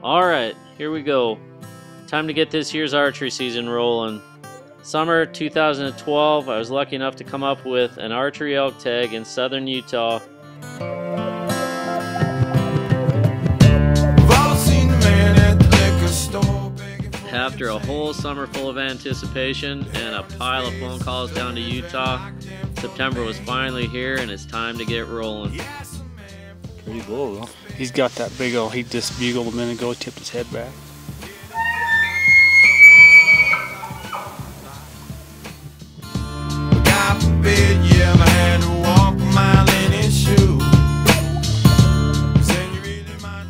Alright, here we go. Time to get this year's archery season rolling. Summer 2012, I was lucky enough to come up with an archery elk tag in southern Utah. After a whole summer full of anticipation and a pile of phone calls down to Utah, September was finally here and it's time to get rolling. Pretty cool though. He's got that big old, he just bugled a minute ago, tipped his head back.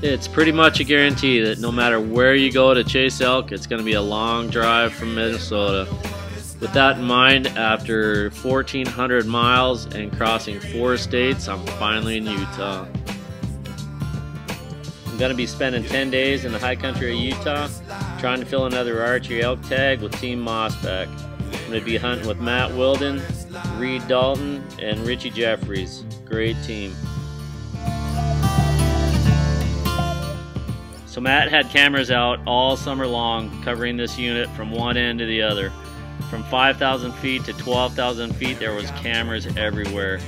It's pretty much a guarantee that no matter where you go to chase elk, it's going to be a long drive from Minnesota. With that in mind, after 1,400 miles and crossing 4 states, I'm finally in Utah. I'm going to be spending 10 days in the high country of Utah, trying to fill another archery elk tag with Team Mossback. I'm going to be hunting with Matt Wilden, Reed Dalton, and Richie Jeffries. Great team. So Matt had cameras out all summer long covering this unit from one end to the other. From 5,000 feet to 12,000 feet there was cameras everywhere.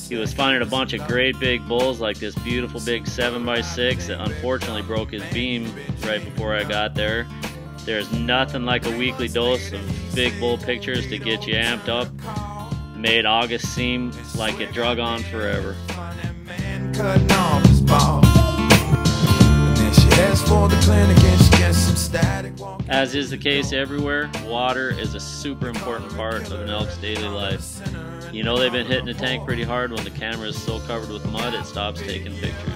He was finding a bunch of great big bulls like this beautiful big 7x6 that unfortunately broke his beam right before I got there. There's nothing like a weekly dose of big bull pictures to get you amped up. Made August seem like it drug on forever. As is the case everywhere, water is a super important part of an elk's daily life. You know they've been hitting the tank pretty hard when the camera is so covered with mud it stops taking pictures.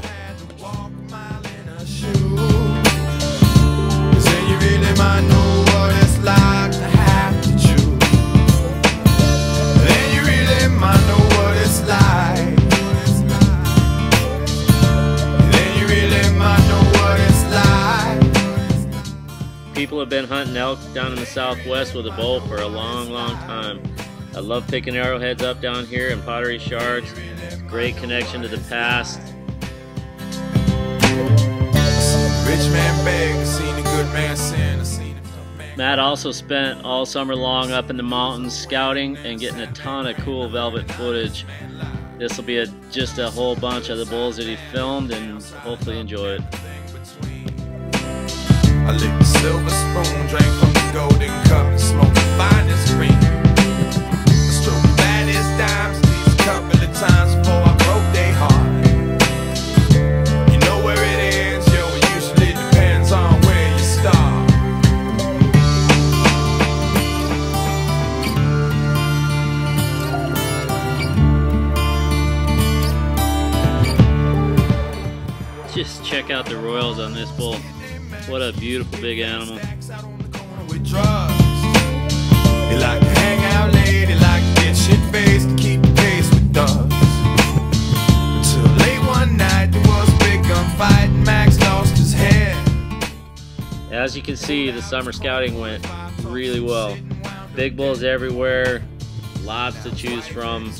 People have been hunting elk down in the southwest with a bow for a long time. I love picking arrowheads up down here in pottery shards. Great connection to the past. Matt also spent all summer long up in the mountains scouting and getting a ton of cool velvet footage. This will be just a whole bunch of the bulls that he filmed, and hopefully enjoy it. I licked the silver spoon, drank from the golden cup, and smoked the finest green. I stroked the baddest dimes these couple of times before I broke their heart. You know where it ends, yo, it usually depends on where you start. Just check out the royals on this bull. What a beautiful big animal. He like to hang out late, he like to get shit-faced to keep pace with dogs. Until late one night there was a big gunfight and Max lost his head. As you can see, the summer scouting went really well. Big bulls everywhere, lots to choose from.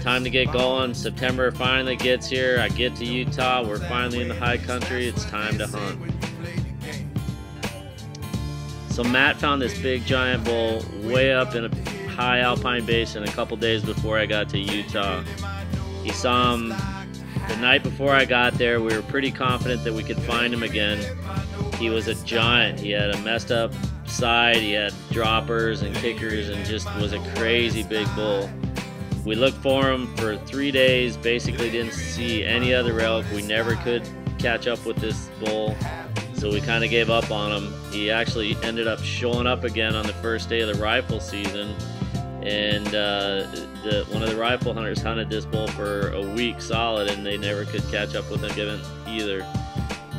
Time to get going. September finally gets here. I get to Utah. We're finally in the high country. It's time to hunt. So Matt found this big giant bull way up in a high alpine basin a couple days before I got to Utah. He saw him the night before I got there. We were pretty confident that we could find him again. He was a giant. He had a messed up side. He had droppers and kickers and just was a crazy big bull. We looked for him for 3 days, basically didn't see any other elk. We never could catch up with this bull, so we kind of gave up on him. He actually ended up showing up again on the first day of the rifle season, and one of the rifle hunters hunted this bull for a week solid, and they never could catch up with him either.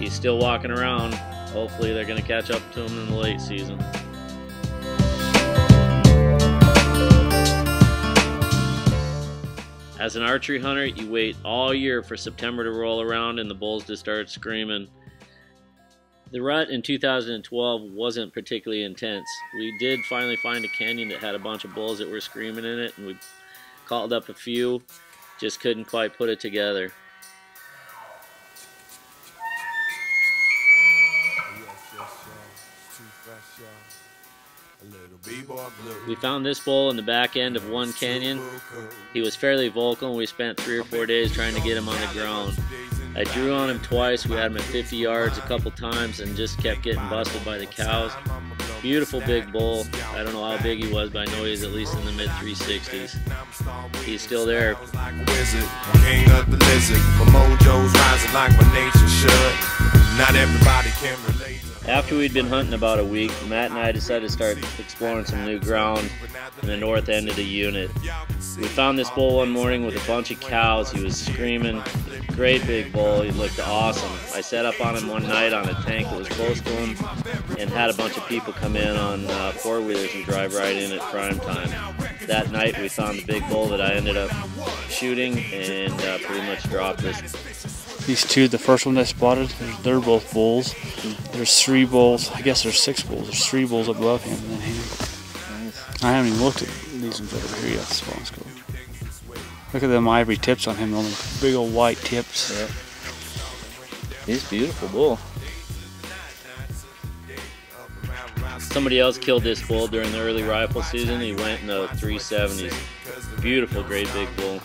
He's still walking around. Hopefully they're going to catch up to him in the late season. As an archery hunter, you wait all year for September to roll around and the bulls to start screaming. The rut in 2012 wasn't particularly intense. We did finally find a canyon that had a bunch of bulls that were screaming in it, and we called up a few, just couldn't quite put it together. We found this bull in the back end of one canyon. He was fairly vocal and we spent 3 or 4 days trying to get him on the ground. I drew on him twice. We had him at 50 yards a couple times and just kept getting busted by the cows. Beautiful big bull. I don't know how big he was, but I know he's at least in the mid 360s. He's still there. King of the lizard. My mojo's rising like my nature should. Not everybody can relate. After we'd been hunting about a week, Matt and I decided to start exploring some new ground in the north end of the unit. We found this bull one morning with a bunch of cows. He was screaming. Great big bull. He looked awesome. I set up on him one night on a tank that was close to him and had a bunch of people come in on four-wheelers and drive right in at prime time. That night we found the big bull that I ended up shooting and pretty much dropped this. These two, the first one I spotted, they're both bulls. There's 3 bulls. I guess there's 6 bulls. There's 3 bulls above him and then him. I haven't even looked at these ones over here yet. Let's go. Look at them ivory tips on him, on the big old white tips. Yep. He's a beautiful bull. Somebody else killed this bull during the early rifle season. He went in the 370s. Beautiful, great big bull.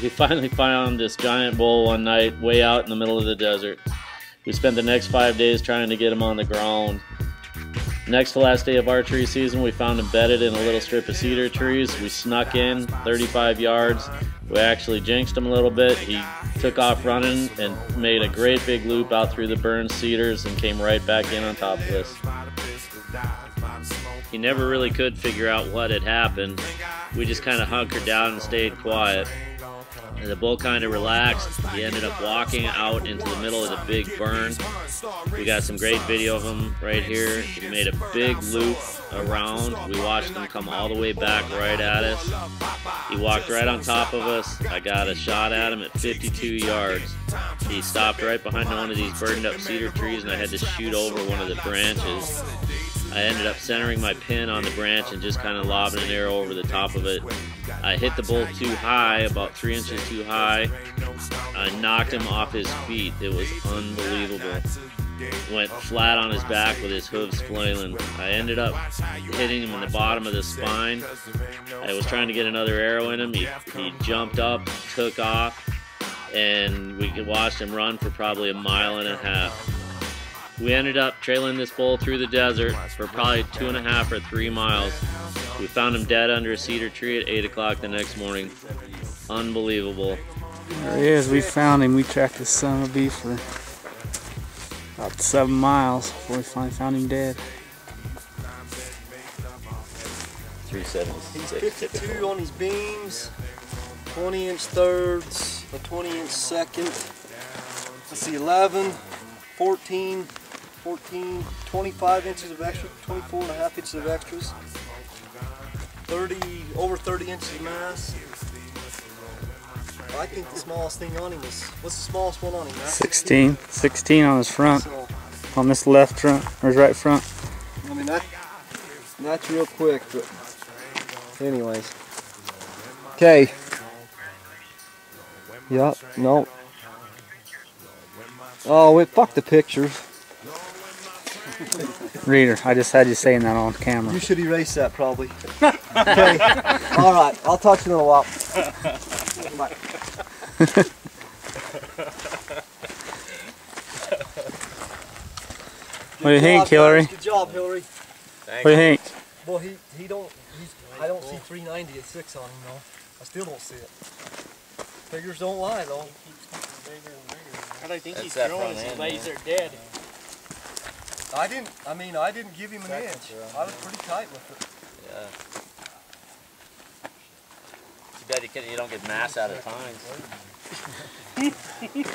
We finally found this giant bull one night way out in the middle of the desert. We spent the next 5 days trying to get him on the ground. Next to last day of archery season, we found him bedded in a little strip of cedar trees. We snuck in 35 yards. We actually jinxed him a little bit. He took off running and made a great big loop out through the burned cedars and came right back in on top of us. He never really could figure out what had happened. We just kind of hunkered down and stayed quiet. And the bull kind of relaxed. He ended up walking out into the middle of the big burn. We got some great video of him right here. He made a big loop around. We watched him come all the way back right at us. He walked right on top of us. I got a shot at him at 52 yards. He stopped right behind one of these burned up cedar trees and I had to shoot over one of the branches. I ended up centering my pin on the branch and just kind of lobbing an arrow over the top of it. I hit the bull too high, about 3 inches too high. I knocked him off his feet. It was unbelievable. Went flat on his back with his hooves flailing. I ended up hitting him in the bottom of the spine. I was trying to get another arrow in him. He jumped up, took off, and we watched him run for probably 1.5 miles. We ended up trailing this bull through the desert for probably 2.5 or 3 miles. We found him dead under a cedar tree at 8 o'clock the next morning. Unbelievable. There he is. We found him. We tracked this son of a beef for about 7 miles before we finally found him dead. 376. He's 52 on his beams, 20-inch thirds, a 20-inch second. Let's see, 11, 14, 25 inches of extra, 24.5 inches of extras, over 30 inches of mass. I think the smallest thing on him is, what's the smallest one on him, Matt? 16 on his front, So, on this left front, or his right front. I mean, that's real quick, but anyways. Okay. Yep, no. Oh, wait, fuck the pictures. Reader, I just had you saying that on camera. You should erase that, probably. Okay. All right. I'll talk to you in a while. Bye. What do you think, Hillary? Good job, Hillary. What do you think? Well, I don't see 390 at 6 on him, though. I still don't see it. Figures don't lie, though. I think he's growing as he lays there dead. I didn't give him an inch. I was pretty tight with it. Yeah. Too bad you don't get mass out of tines.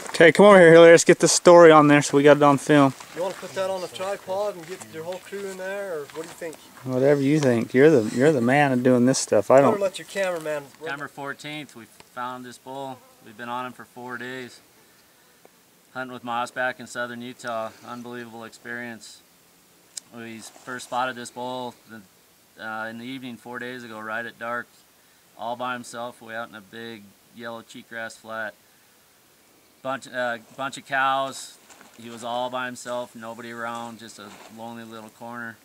Okay, come over here, Hillary. Let's get this story on there so we got it on film. You want to put that on a tripod and get your whole crew in there, or what do you think? Whatever you think. You're the man of doing this stuff. I Better don't. let your cameraman. September 14th, we found this bull. We've been on him for 4 days. Hunting with mossback in southern Utah. Unbelievable experience. We first spotted this bull in the evening 4 days ago, right at dark, all by himself, way out in a big yellow cheatgrass flat. Bunch of cows. He was all by himself, nobody around, just a lonely little corner.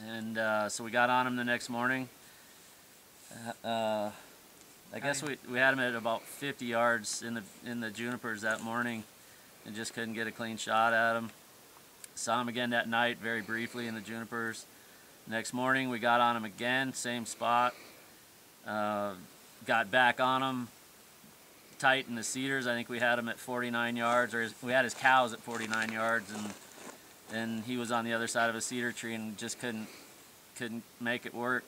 And so we got on him the next morning. I guess we had him at about 50 yards in the junipers that morning, and just couldn't get a clean shot at him. Saw him again that night, very briefly, in the junipers. Next morning we got on him again, same spot. Got back on him tight in the cedars. I think we had him at 49 yards, or we had his cows at 49 yards, and he was on the other side of a cedar tree and just couldn't make it work.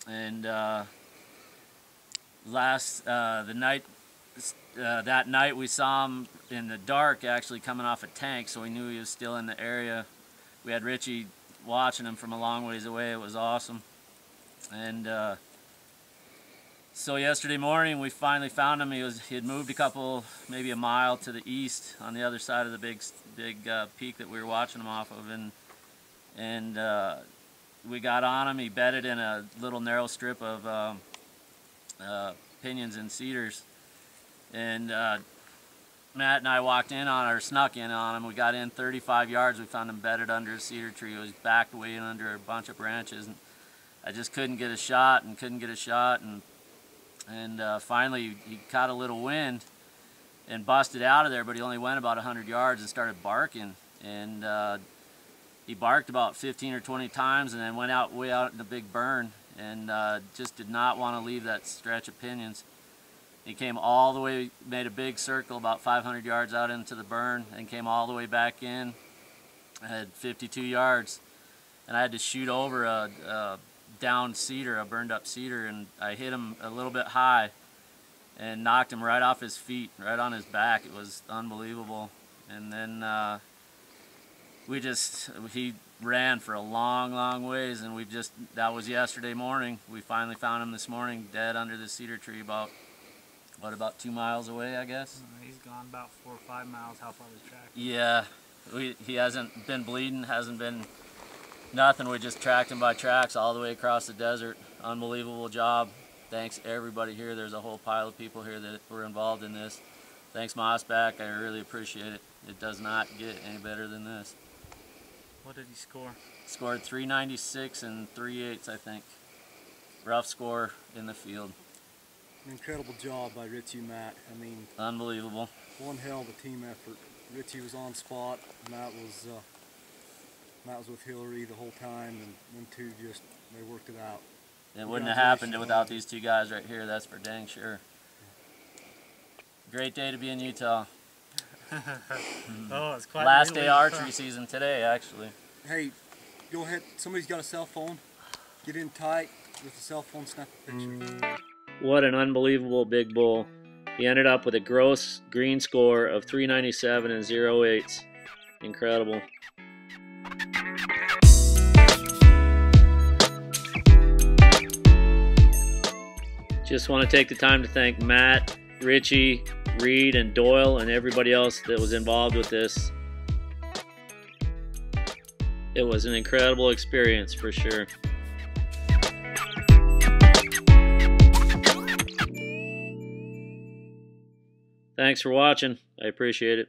And that night we saw him in the dark, actually coming off a tank, so we knew he was still in the area. We had Richie watching him from a long ways away. It was awesome. And so yesterday morning we finally found him. He had moved maybe a mile to the east on the other side of the big peak that we were watching him off of, and we got on him. He bedded in a little narrow strip of pinyons and cedars, and Matt and I snuck in on him. We got in 35 yards. We found him bedded under a cedar tree. He was backed way in under a bunch of branches, and I just couldn't get a shot, and finally he caught a little wind and busted out of there, but he only went about 100 yards and started barking, and he barked about 15 or 20 times and then went way out in the big burn, and just did not want to leave that stretch of pinyons. He came all the way, made a big circle about 500 yards out into the burn, and came all the way back in. I had 52 yards, and I had to shoot over a downed cedar, a burned up cedar, and I hit him a little bit high and knocked him right off his feet, right on his back. It was unbelievable. And then he ran for a long ways, and that was yesterday morning. We finally found him this morning, dead under the cedar tree, about 2 miles away, I guess. He's gone about 4 or 5 miles. How far was tracked? Yeah, he hasn't been bleeding, hasn't been nothing. We just tracked him by tracks all the way across the desert. Unbelievable job. Thanks everybody here. There's a whole pile of people here that were involved in this. Thanks Mossback, I really appreciate it. It does not get any better than this. What did he score? Scored 396 and 3/8, I think. Rough score in the field. An incredible job by Richie and Matt. I mean, unbelievable. One hell of a team effort. Richie was on spot. Matt was with Hillary the whole time, and them two they worked it out. It wouldn't have happened without these two guys right here, that's for dang sure. Great day to be in Utah. Oh, it's quite last day archery season today, actually. Hey, go ahead. Somebody's got a cell phone. Get in tight with the cell phone, snap a picture. What an unbelievable big bull. He ended up with a gross green score of 397 and 0.8. Incredible. Just want to take the time to thank Matt, Richie, Reed, and Doyle, and everybody else that was involved with this. It was an incredible experience for sure. Thanks for watching. I appreciate it.